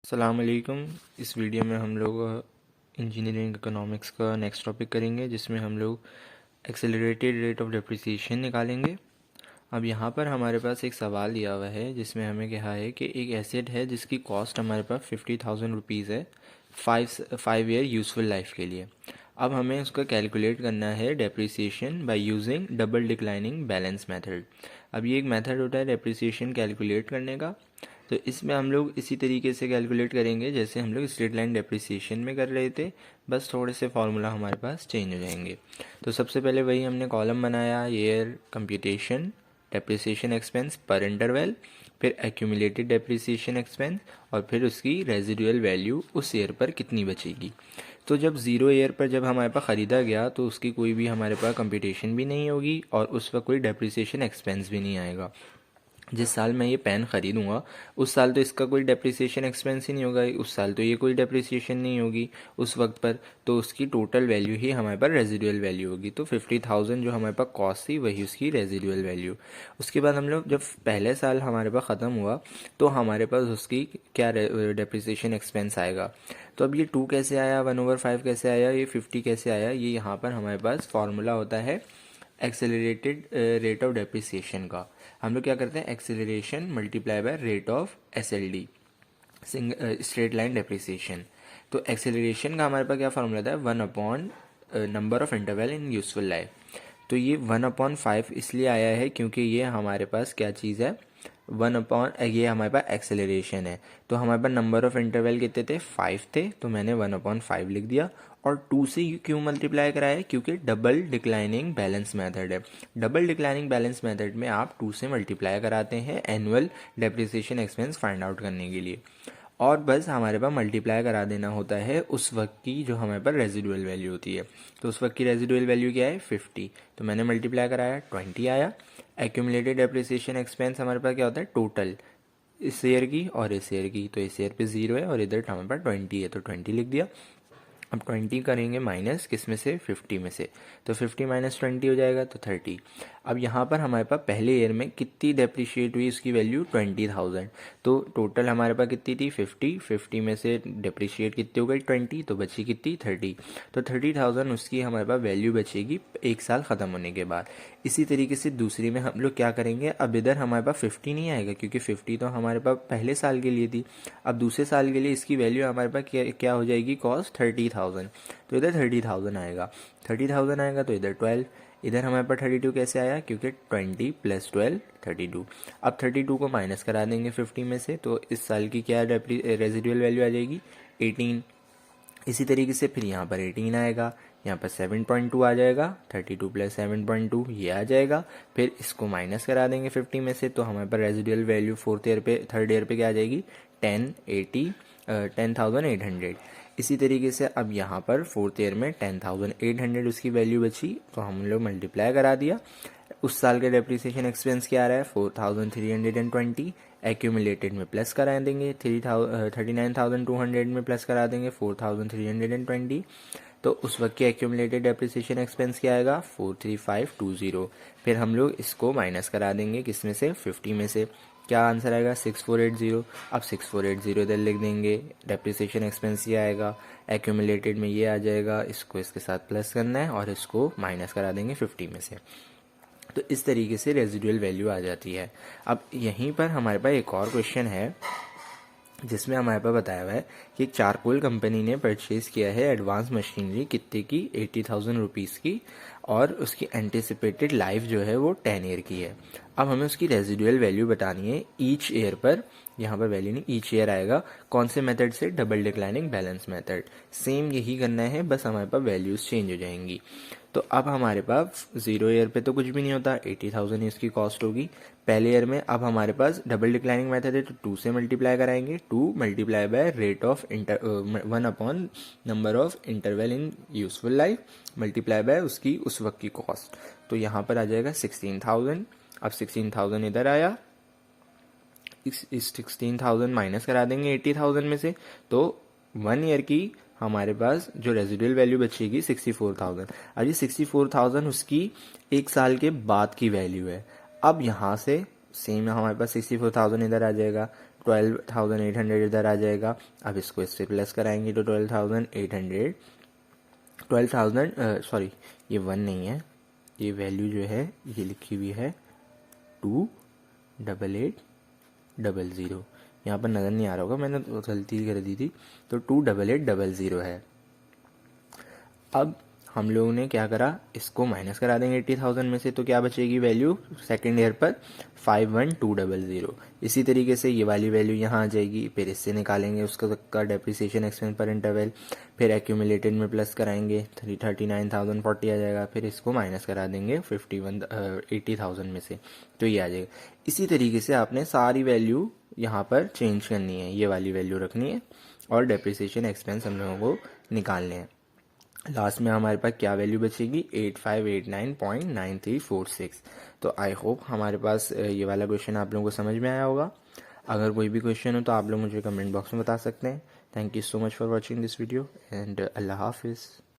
अस्सलाम वालेकुम। इस वीडियो में हम लोग इंजीनियरिंग इकोनॉमिक्स का नेक्स्ट टॉपिक करेंगे, जिसमें हम लोग एक्सेलरेटेड रेट ऑफ डेप्रिसिएशन निकालेंगे। अब यहाँ पर हमारे पास एक सवाल दिया हुआ है, जिसमें हमें कहा है कि एक एसेट है जिसकी कॉस्ट हमारे पास 50,000 रुपीज़ है 5 ईयर यूज़फुल लाइफ के लिए। अब हमें उसका कैलकुलेट करना है depreciation by using double declining balance method. अब ये एक मेथड होता है डेप्रिसिएशन कैलकुलेट करने का। तो इसमें हम लोग इसी तरीके से कैलकुलेट करेंगे जैसे हम लोग स्ट्रेट लाइन डेप्रिसिएशन में कर रहे थे, बस थोड़े से फार्मूला हमारे पास चेंज हो जाएंगे। तो सबसे पहले वही हमने कॉलम बनाया, ईयर कंप्यूटेशन डेप्रिसिएशन एक्सपेंस पर इंटरवल, फिर एक्यूमुलेटेड डेप्रिसिएशन एक्सपेंस, और फिर उसकी रेजिडुअल वैल्यू उस ईयर पर कितनी बचेगी। तो जब ज़ीरो ईयर पर जब हमारे पास ख़रीदा गया तो उसकी कोई भी हमारे पास कंप्यूटेशन भी नहीं होगी और उस वक्त कोई डेप्रिसिएशन एक्सपेंस भी नहीं आएगा। जिस साल मैं ये पेन ख़रीदूँगा उस साल तो इसका कोई डेप्रिसिएशन एक्सपेंस ही नहीं होगा, उस साल तो ये कोई डेप्रिसिएशन नहीं होगी उस वक्त पर, तो उसकी टोटल वैल्यू ही हमारे पास रेजिडुअल वैल्यू होगी। तो 50,000 जो हमारे पास कॉस्ट थी वही उसकी रेजिडुअल वैल्यू। उसके बाद हम लोग जब पहले साल हमारे पास ख़त्म हुआ तो हमारे पास उसकी क्या डेप्रिसिएशन एक्सपेंस आएगा। तो अब ये 2 कैसे आया, 1/5 कैसे आया, ये 50 कैसे आया, ये यहाँ पर हमारे पास फार्मूला होता है एक्सेलरेटेड रेट ऑफ डेप्रिसिएशन का। हम लोग क्या करते हैं, acceleration multiply by rate of SLD, straight line depreciation. तो एक्सेलरेशन का हमारे पास क्या फार्मूला था, 1 number of interval in useful life. तो ये 1/5 इसलिए आया है क्योंकि ये हमारे पास क्या चीज़ है, ये हमारे पास एक्सेलरेशन है। तो हमारे पास नंबर ऑफ इंटरवल कितने थे, 5 थे, तो मैंने 1/5 लिख दिया। और 2 से क्यों मल्टीप्लाई कराया, क्योंकि डबल डिक्लाइनिंग बैलेंस मेथड है। डबल डिक्लाइनिंग बैलेंस मेथड में आप 2 से मल्टीप्लाई कराते हैं annual depreciation expense find out करने के लिए, और बस हमारे पास मल्टीप्लाई करा देना होता है उस वक्त की जो हमारे पास रेजिडुअल वैल्यू होती है। तो उस वक्त की रेजिडुअल वैल्यू क्या है, 50। तो मैंने मल्टीप्लाई कराया, 20 आया। एक्यूमुलेटेड डेप्रिसिएशन एक्सपेंस हमारे पास क्या होता है, टोटल इस ईयर की और इस ईयर की। तो इस ईयर पे 0 है और इधर हमारे पास 20 है, तो 20 लिख दिया। अब 20 करेंगे माइनस किस में से, 50 में से, तो 50 माइनस 20 हो जाएगा तो 30। अब यहाँ पर हमारे पास पहले ईयर में कितनी डेप्रिशिएट हुई, उसकी वैल्यू 20,000। तो टोटल हमारे पास कितनी थी, 50 में से डेप्रिशिएट कितनी हो गई 20, तो बची कितनी 30। तो 30,000 उसकी हमारे पास वैल्यू बचेगी एक साल ख़त्म होने के बाद। इसी तरीके से दूसरी में हम लोग क्या करेंगे, अब इधर हमारे पास 50 नहीं आएगा क्योंकि 50 तो हमारे पास पहले साल के लिए थी। अब दूसरे साल के लिए इसकी वैल्यू हमारे पास क्या हो जाएगी, कॉस्ट 30,000। तो इधर 30,000 आएगा, 30,000 आएगा तो इधर 12। इधर हमारे पास 32 कैसे आया, क्योंकि 20 + 12 32। अब 32 को माइनस करा देंगे 50 में से, तो इस साल की क्या रेजिडुअल वैल्यू आ जाएगी, 18। इसी तरीके से फिर यहाँ पर 18 आएगा, यहाँ पर 7.2 आ जाएगा, 32 + 7.2 ये आ जाएगा। फिर इसको माइनस करा देंगे 50 में से, तो हमारे पास रेजिडुअल वैल्यू थर्ड ईयर पे क्या आ जाएगी, 10,800। इसी तरीके से अब यहाँ पर फोर्थ ईयर में 10,800 उसकी वैल्यू बची, तो हम लोग मल्टीप्लाई करा दिया। उस साल का डेप्रिसिएशन एक्सपेंस क्या आ रहा है, 4,320। एक्यूमुलेटेड में प्लस करा देंगे 39,200 में प्लस करा देंगे 4,320। तो उस वक्त की एक्यूमुलेटेड डेप्रिसिएशन एक्सपेंस क्या आएगा, 43520। फिर हम लोग इसको माइनस करा देंगे किस में से, 50 में से, क्या आंसर आएगा, 6480। अब 6480 इधर लिख देंगे, डेप्रिसिएशन एक्सपेंस ये आएगा, एक्यूमुलेटेड में ये आ जाएगा, इसको इसके साथ प्लस करना है और इसको माइनस करा देंगे 50 में से। तो इस तरीके से रेजिडुअल वैल्यू आ जाती है। अब यहीं पर हमारे पास एक और क्वेश्चन है जिसमें हमारे पास बताया हुआ है कि एक चारकोल कंपनी ने परचेज़ किया है एडवांस मशीनरी कितने की, 80,000 रुपीज़ की, और उसकी एंटिसिपेटेड लाइफ जो है वो 10 ईयर की है। अब हमें उसकी रेजिडुअल वैल्यू बतानी है ईच ईयर पर, यहाँ पर वैल्यू नहीं ईच ईयर आएगा, कौन से मेथड से, double declining balance method. Same यही करना है, बस हमारे पास वैल्यूज़ चेंज हो जाएंगी। तो अब हमारे पास 0 ईयर पे तो कुछ भी नहीं होता, 80,000 ही इसकी कॉस्ट होगी पहले ईयर में। अब हमारे पास डबल डिक्लाइनिंग मेथड है तो 2 से मल्टीप्लाई कराएंगे, 2 multiply by rate of 1 number of interval in useful life multiply by उसकी उस वक्त की कॉस्ट। तो यहाँ पर आ जाएगा 16,000। अब 16,000 इधर आया, इस 16,000 माइनस करा देंगे 80,000 में से, तो 1 ईयर की हमारे पास जो रेजिडुअल वैल्यू बचेगी 64,000। अब ये 64,000 उसकी एक साल के बाद की वैल्यू है। अब यहाँ से सेम हमारे पास 64,000 इधर आ जाएगा, 12,800 इधर आ जाएगा। अब इसको इससे प्लस कराएंगे तो 12,000 ये 1 नहीं है, ये वैल्यू जो है ये लिखी हुई है 28800। यहाँ पर नज़र नहीं आ रहा होगा, मैंने गलती कर दी थी, तो 28800 है। अब हम लोगों ने क्या करा, इसको माइनस करा देंगे 80,000 में से, तो क्या बचेगी वैल्यू सेकेंड ईयर पर 51200। इसी तरीके से ये वाली वैल्यू यहाँ आ जाएगी, फिर इससे निकालेंगे उसका डेप्रिसिएशन एक्सपेंस पर इंटरवल, फिर एक्यूमुलेटेड में प्लस कराएंगे 39,040 आ जाएगा, फिर इसको माइनस करा देंगे 80,000 में से, तो ये आ जाएगा। इसी तरीके से आपने सारी वैल्यू यहाँ पर चेंज करनी है, ये वाली वैल्यू रखनी है और डेप्रिसिएशन एक्सपेंस हम लोगों को निकालने हैं। लास्ट में हमारे पास क्या वैल्यू बचेगी, 8589.9346। तो आई होप हमारे पास ये वाला क्वेश्चन आप लोगों को समझ में आया होगा। अगर कोई भी क्वेश्चन हो तो आप लोग मुझे कमेंट बॉक्स में बता सकते हैं। Thank you so much for watching this video and अल्लाह हाफिज़।